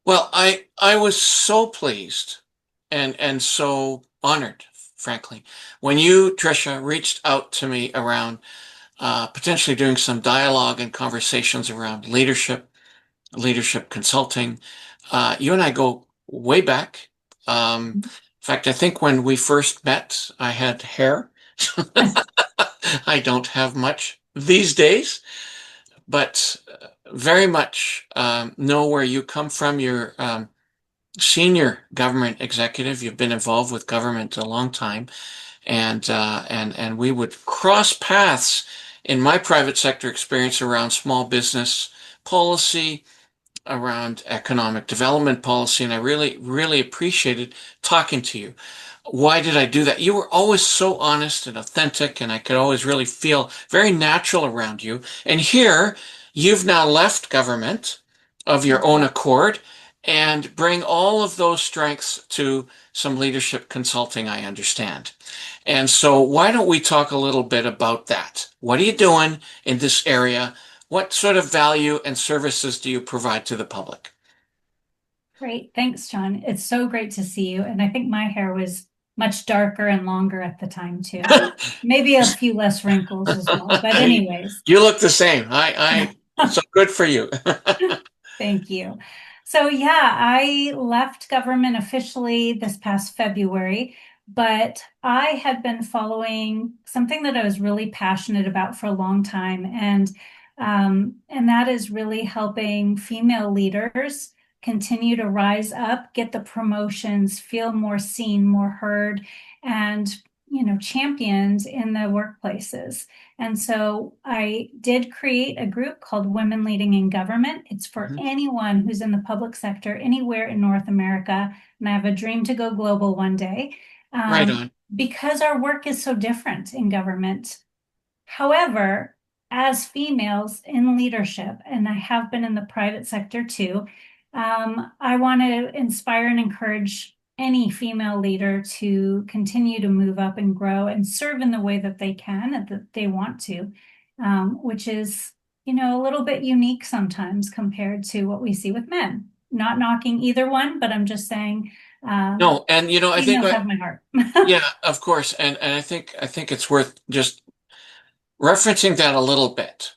Well, I was so pleased and so honored, frankly, when you, Trisha, reached out to me around potentially doing some dialogue and conversations around leadership consulting. You and I go way back. In fact, I think when we first met, I had hair. I don't have much these days, but very much know where you come from. You're senior government executive. You've been involved with government a long time, and we would cross paths in my private sector experience around small business policy, around economic development policy, and I really appreciated talking to you. Why did I do that? You were always so honest and authentic, and I could always really feel very natural around you. And here, you've now left government of your own accord and bring all of those strengths to some leadership consulting, I understand. And so, why don't we talk a little bit about that? What are you doing in this area? What sort of value and services do you provide to the public? Great. Thanks, John. It's so great to see you. And I think my hair was much darker and longer at the time too. Maybe a few less wrinkles as well. But anyways, You look the same. So good for you. thank you. So yeah, I left government officially this past February, but I had been following something that I was really passionate about for a long time, and that is really helping female leaders continue to rise up, get the promotions, feel more seen, more heard, and championed in the workplaces. And so I did create a group called Women Leading in Government. It's for Mhm. anyone who's in the public sector anywhere in North America. And I have a dream to go global one day, Right on. because our work is so different in government. However, as females in leadership, and I have been in the private sector too, I want to inspire and encourage any female leader to continue to move up and grow and serve in the way that they can and that they want to, which is, a little bit unique sometimes compared to what we see with men. Not knocking either one, but I'm just saying, uh, No, and I think females have my heart. yeah, of course, and I think it's worth just referencing that a little bit.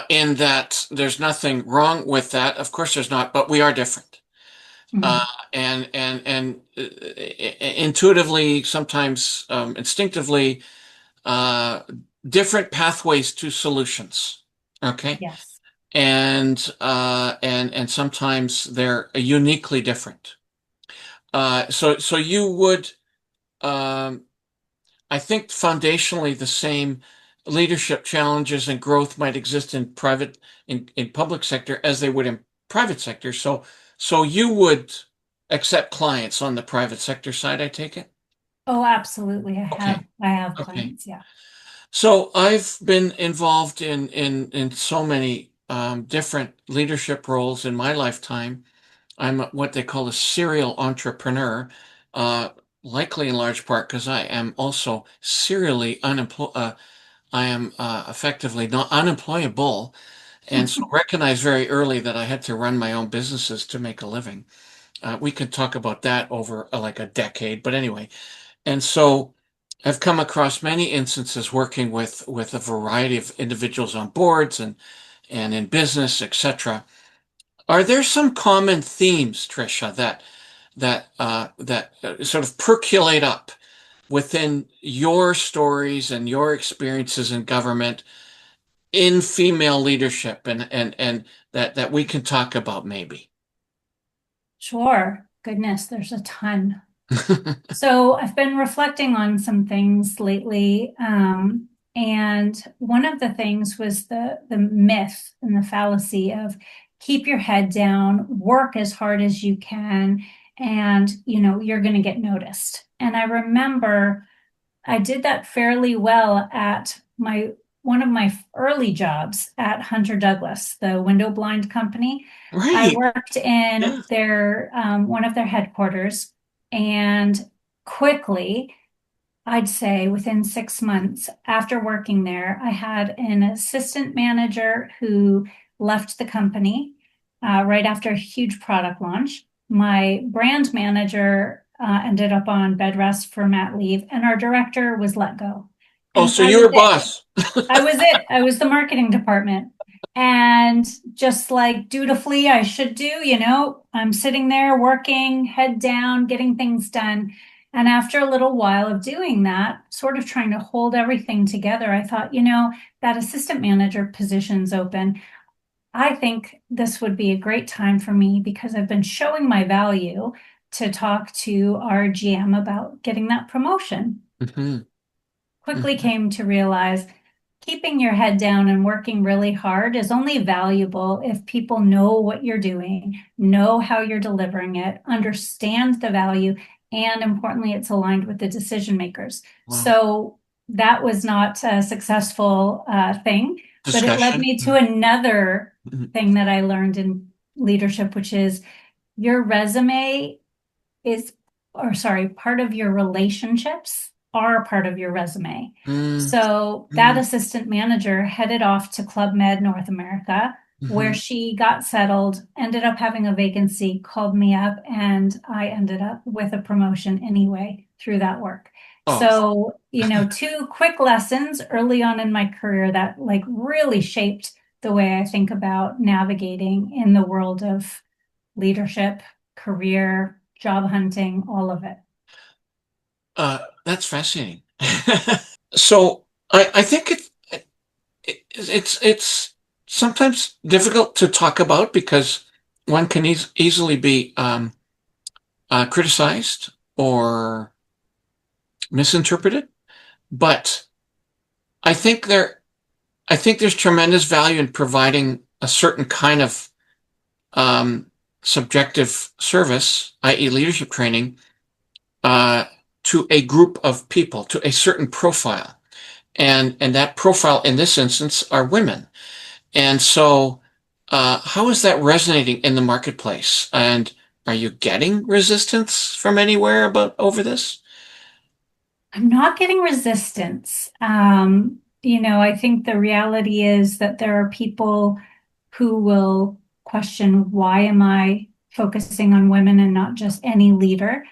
In that there's nothing wrong with that. Of course, there's not, but we are different. Uh, Mhm. and intuitively, sometimes instinctively, uh, different pathways to solutions. Okay. Yes. And sometimes they're uniquely different. So you would, um, I think, foundationally the same leadership challenges and growth might exist in public sector as they would in private sector. So you would accept clients on the private sector side, I take it? Oh, absolutely. I Okay. have I have Okay. clients, yeah. So I've been involved in so many different leadership roles in my lifetime. I'm what they call a serial entrepreneur, uh, likely in large part because I am also serially unemployed. I am effectively not unemployable, and so recognized very early that I had to run my own businesses to make a living. We could talk about that over like a decade, but anyway. And so I've come across many instances working with a variety of individuals on boards and in business, etc. Are there some common themes, Trisha, that sort of percolate up within your stories and your experiences in government in female leadership and that we can talk about maybe? Sure. Goodness, there's a ton. So I've been reflecting on some things lately. And one of the things was the myth and the fallacy of keep your head down, work as hard as you can, and you're going to get noticed. And I remember I did that fairly well at my one of my early jobs at Hunter Douglas, the window blind company. I Right. worked in Yeah. their one of their headquarters, and quickly, I'd say within 6 months after working there, I had an assistant manager who left the company. right after a huge product launch. My brand manager ended up on bed rest for mat leave, and our director was let go. Oh, And so I you was were it. boss. I was it. I was the marketing department. And just like dutifully, I should do, I'm sitting there working, head down, getting things done. And after a little while of doing that, sort of trying to hold everything together, I thought, that assistant manager position's open. I think this would be a great time for me because I've been showing my value to talk to our GM about getting that promotion. Hmm. Quickly Hmm. came to realize keeping your head down and working really hard is only valuable if people know what you're doing, know how you're delivering it, understand the value, and importantly, it's aligned with the decision makers. Wow. So that was not a successful thing, but it led Discussion. me to another Mhm. thing that I learned in leadership, which is your resume is, or sorry, part of your relationships are part of your resume. Mm, So that mm, assistant manager headed off to Club Med North America, where mhm. she got settled, ended up having a vacancy, called me up, and I ended up with a promotion anyway through that work. Oh, So, two quick lessons early on in my career that like really shaped the way I think about navigating in the world of leadership, career, job hunting, all of it. that's fascinating. So I think it's sometimes difficult to talk about because one can easily be criticized or misinterpreted. But I think I think there's tremendous value in providing a certain kind of um, subjective service, i.e., leadership training, uh, to a group of people, to a certain profile. And that profile in this instance are women. And so, how is that resonating in the marketplace? And are you getting resistance from anywhere about over this? I'm not getting resistance. I think the reality is that there are people who will question why am I focusing on women and not just any leader?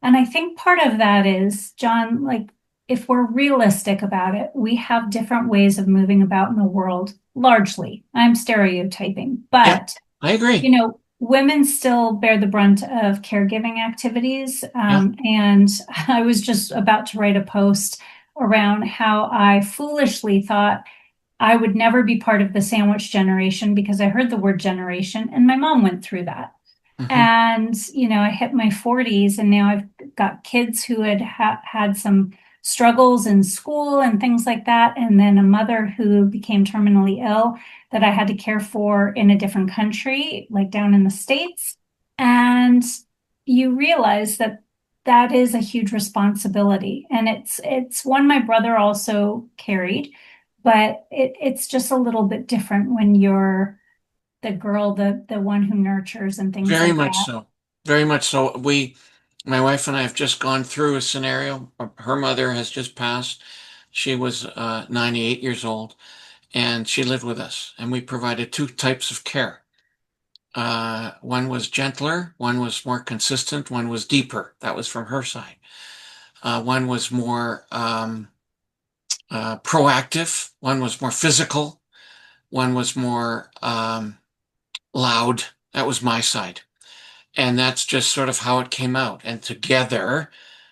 And I think part of that is, John, like if we're realistic about it, we have different ways of moving about in the world, largely. I'm stereotyping, Yeah, but I agree. women still bear the brunt of caregiving activities. Yeah. And I was just about to write a post around how I foolishly thought I would never be part of the sandwich generation because I heard the word generation and my mom went through that. Hmm. And, I hit my 40s and now I've got kids who had some struggles in school and things like that. And then a mother who became terminally ill that I had to care for in a different country, like down in the States. And you realize that that is a huge responsibility. And it's one my brother also carried, but it's just a little bit different when you're the girl, the one who nurtures and things Very like much that. so. Very much so. My wife and I have just gone through a scenario. Her mother has just passed. She was 98 years old, and she lived with us, and we provided two types of care. One was gentler, one was more consistent, one was deeper. That was from her side. One was more proactive, one was more physical, one was more loud. That was my side. And that's just sort of how it came out. And together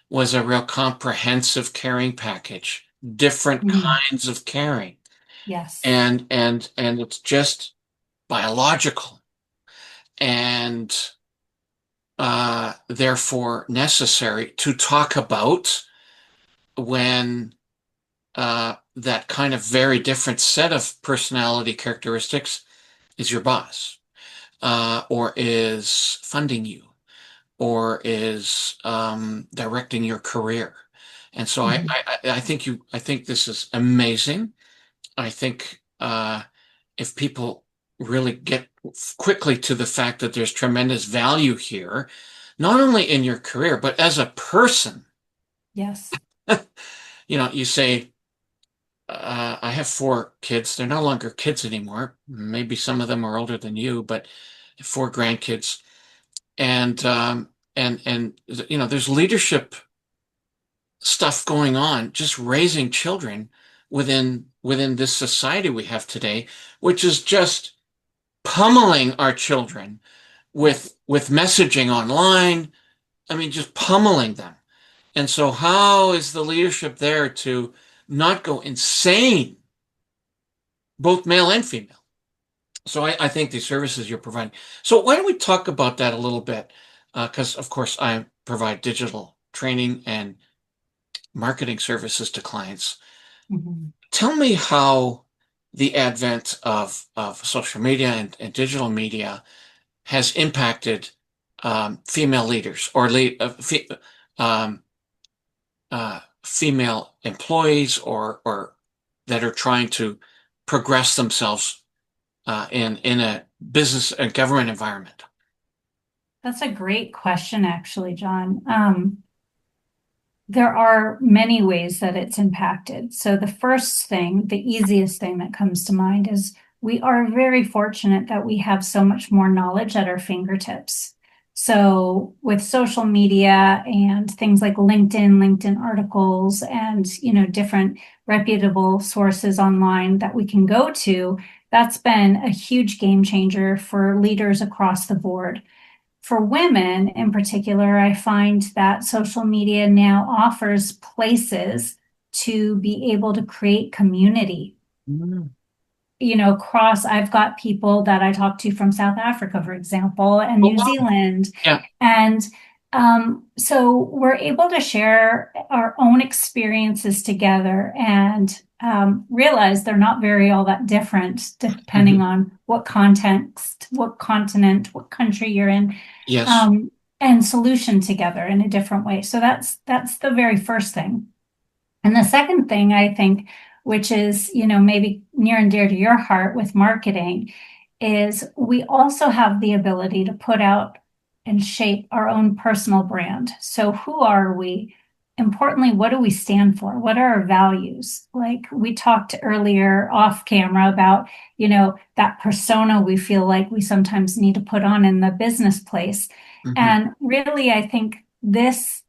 was a real comprehensive caring package, different Mhm. kinds of caring. Yes. And it's just biological and therefore necessary to talk about when that kind of very different set of personality characteristics is your boss, or is funding you, or is directing your career. And so Mhm. I think I think this is amazing. I think if people really get quickly to the fact that there's tremendous value here, not only in your career, but as a person, Yes. you say, I have four kids. They're no longer kids anymore. Maybe some of them are older than you, but 4 grandkids, and there's leadership stuff going on, just raising children within this society we have today, which is just pummeling our children with messaging online. I mean, just pummeling them. And so, how is the leadership there to not go insane, both male and female? So, I think the services you're providing. So, why don't we talk about that a little bit? Because, of course, I provide digital training and marketing services to clients. Mhm. Tell me how the advent of social media and digital media has impacted female leaders or um, female employees or that are trying to progress themselves in a business and government environment. That's a great question, actually, John. There are many ways that it's impacted. So, the first thing, the easiest thing that comes to mind is we are very fortunate that we have so much more knowledge at our fingertips. So, with social media and things like LinkedIn articles, and different reputable sources online that we can go to, that's been a huge game changer for leaders across the board. For women in particular, I find that social media now offers places to be able to create community. Mm. I've got people that I talk to from South Africa, for example, and Oh, New wow. Zealand. Yeah. And so we're able to share our own experiences together and realize they're not very all that different, depending Mhm. on what context, what continent, what country you're in, Yes. um, and solution together in a different way. So that's the very first thing. And the second thing I think, which is, maybe near and dear to your heart with marketing, is we also have the ability to put out and shape our own personal brand. So who are we? Importantly, what do we stand for? What are our values? Like we talked earlier off camera about, that persona we feel like we sometimes need to put on in the business place. Hmm. And really, I think this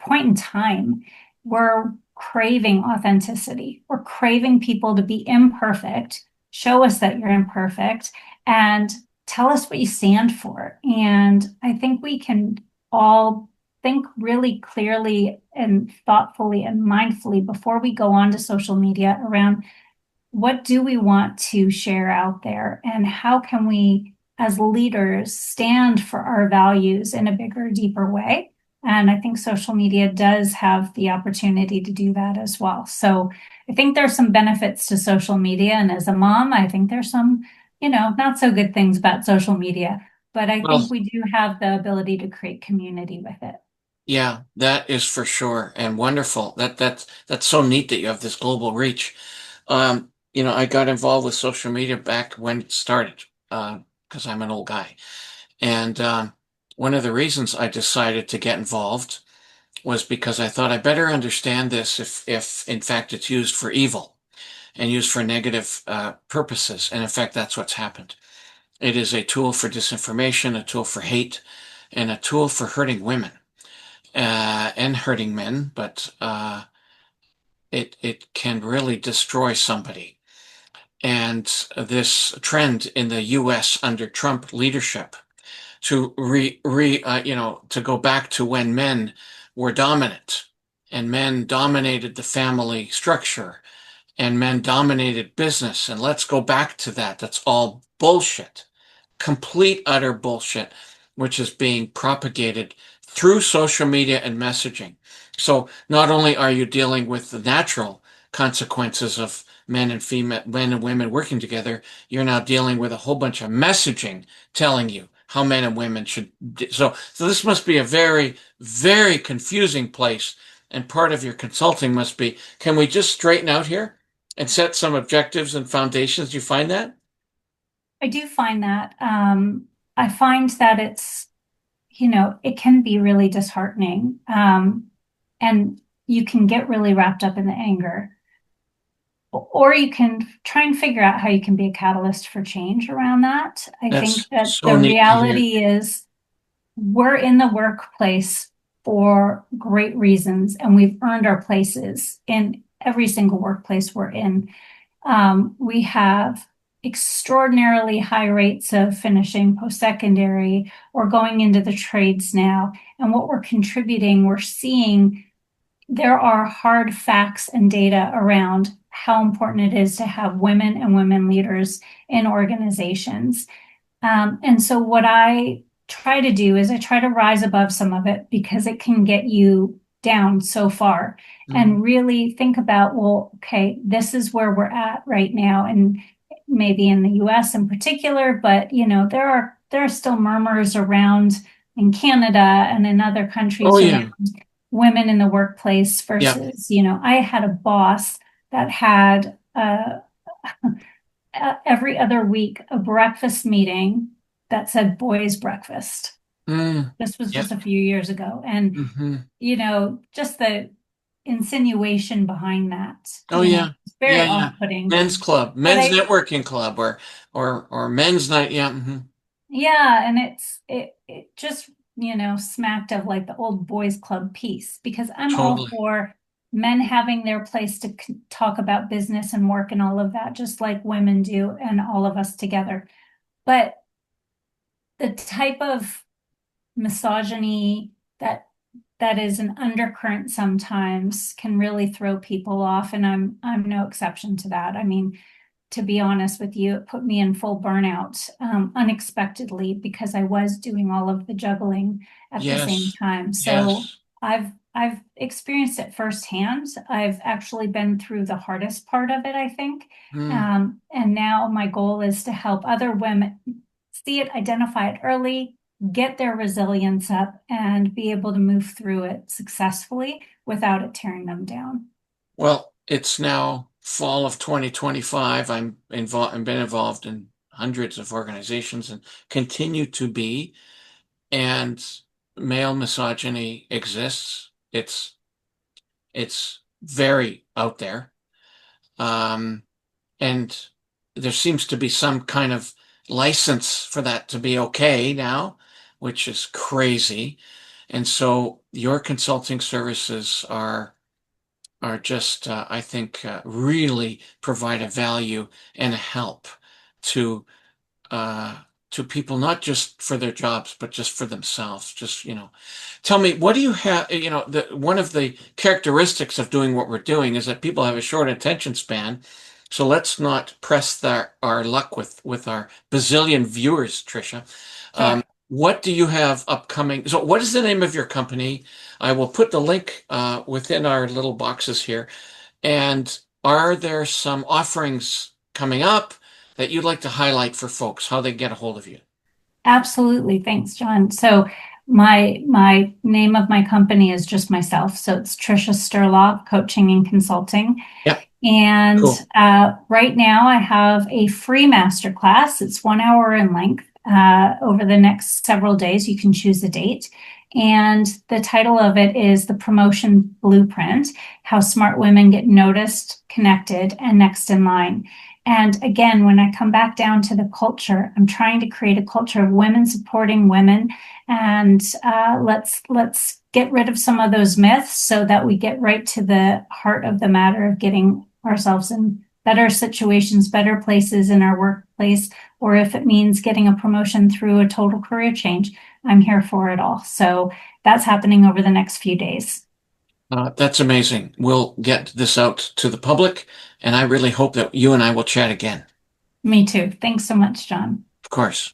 point in time, we're craving authenticity. We're craving people to be imperfect, show us that you're imperfect, and tell us what you stand for. And I think we can all think really clearly and thoughtfully and mindfully before we go on to social media around what do we want to share out there and how can we as leaders stand for our values in a bigger, deeper way. And I think social media does have the opportunity to do that as well. So I think there's some benefits to social media. And as a mom, I think there's some, not so good things about social media, but I think Well, we do have the ability to create community with it. yeah, that is for sure and wonderful. That's so neat that you have this global reach. I got involved with social media back when it started, because I'm an old guy. And one of the reasons I decided to get involved was because I thought I better understand this if in fact it's used for evil and used for negative purposes. And in fact, that's what's happened. It is a tool for disinformation, a tool for hate, and a tool for hurting women and hurting men. But it can really destroy somebody. And this trend in the U.S. under Trump leadership to to go back to when men were dominant and men dominated the family structure and men dominated business. And let's go back to that. That's all bullshit, complete, utter bullshit, which is being propagated through social media and messaging. So not only are you dealing with the natural consequences of men and women working together, you're now dealing with a whole bunch of messaging telling you how men and women should. So this must be a very, very confusing place. And part of your consulting must be, can we just straighten out here and set some objectives and foundations? Do you find that? I do find that. I find that it can be really disheartening. And you can get really wrapped up in the anger. or you can try and figure out how you can be a catalyst for change around that. I think That's that so the neat to hear. reality is we're in the workplace for great reasons, and we've earned our places in every single workplace we're in. We have extraordinarily high rates of finishing post-secondary or going into the trades now. And what we're contributing, we're seeing there are hard facts and data around how important it is to have women and women leaders in organizations. And so what I try to do is I try to rise above some of it because it can get you down so far Mm. and really think about, well, okay, this is where we're at right now. And maybe in the US in particular, but there are still murmurs around in Canada and in other Oh countries around yeah. women in the workplace Yeah. versus, I had a boss that had every other week a breakfast meeting that said boys breakfast. Mm. This was Yeah. just a few years ago. And, Hmm. just the insinuation behind that, Oh yeah. it's very Yeah, yeah. off-putting. Men's club, But men's networking club, or men's night. Yeah. Hmm. yeah, and it just, smacked of like the old boys club piece because I'm all Totally. for men having their place to talk about business and work and all of that, just like women do and all of us together. But the type of misogyny that is an undercurrent sometimes can really throw people off, and I'm no exception to that. I mean, to be honest with you, it put me in full burnout unexpectedly because I was doing all of the juggling at the same Yes. time. So Yes. I've experienced it firsthand. I've actually been through the hardest part of it, I think. Mm. And now my goal is to help other women see it, identify it early, get their resilience up, and be able to move through it successfully without it tearing them down. Well, it's now fall of 2025. I'm involved and been involved in hundreds of organizations and continue to be. And male misogyny exists. It's very out there. Um, and there seems to be some kind of license for that to be okay now, which is crazy. And so your consulting services are just, I think, really provide a value and a help to uh, to people, not just for their jobs, but just for themselves. Just, tell me, what do you have? One of the characteristics of doing what we're doing is that people have a short attention span. So let's not press our luck with our bazillion viewers, Trisha. Sure. What do you have upcoming? So, what is the name of your company? I will put the link within our little boxes here. And are there some offerings coming up that you'd like to highlight for folks, how they get a hold of you? Absolutely. Thanks, John. So my name of my company is just myself. So it's Trisha Sterloff, Coaching and Consulting. Yeah, And cool. right now I have a free masterclass. It's 1 hour in length. Over the next several days, you can choose a date. And the title of it is The Promotion Blueprint: How Smart Women Get Noticed, Connected, and Next in Line. And again, when I come back down to the culture, I'm trying to create a culture of women supporting women. And let's get rid of some of those myths so that we get right to the heart of the matter of getting ourselves in better situations, better places in our workplace, or if it means getting a promotion through a total career change, I'm here for it all. So that's happening over the next few days. That's amazing. We'll get this out to the public, and I really hope that you and I will chat again. Me too. Thanks so much, John. Of course.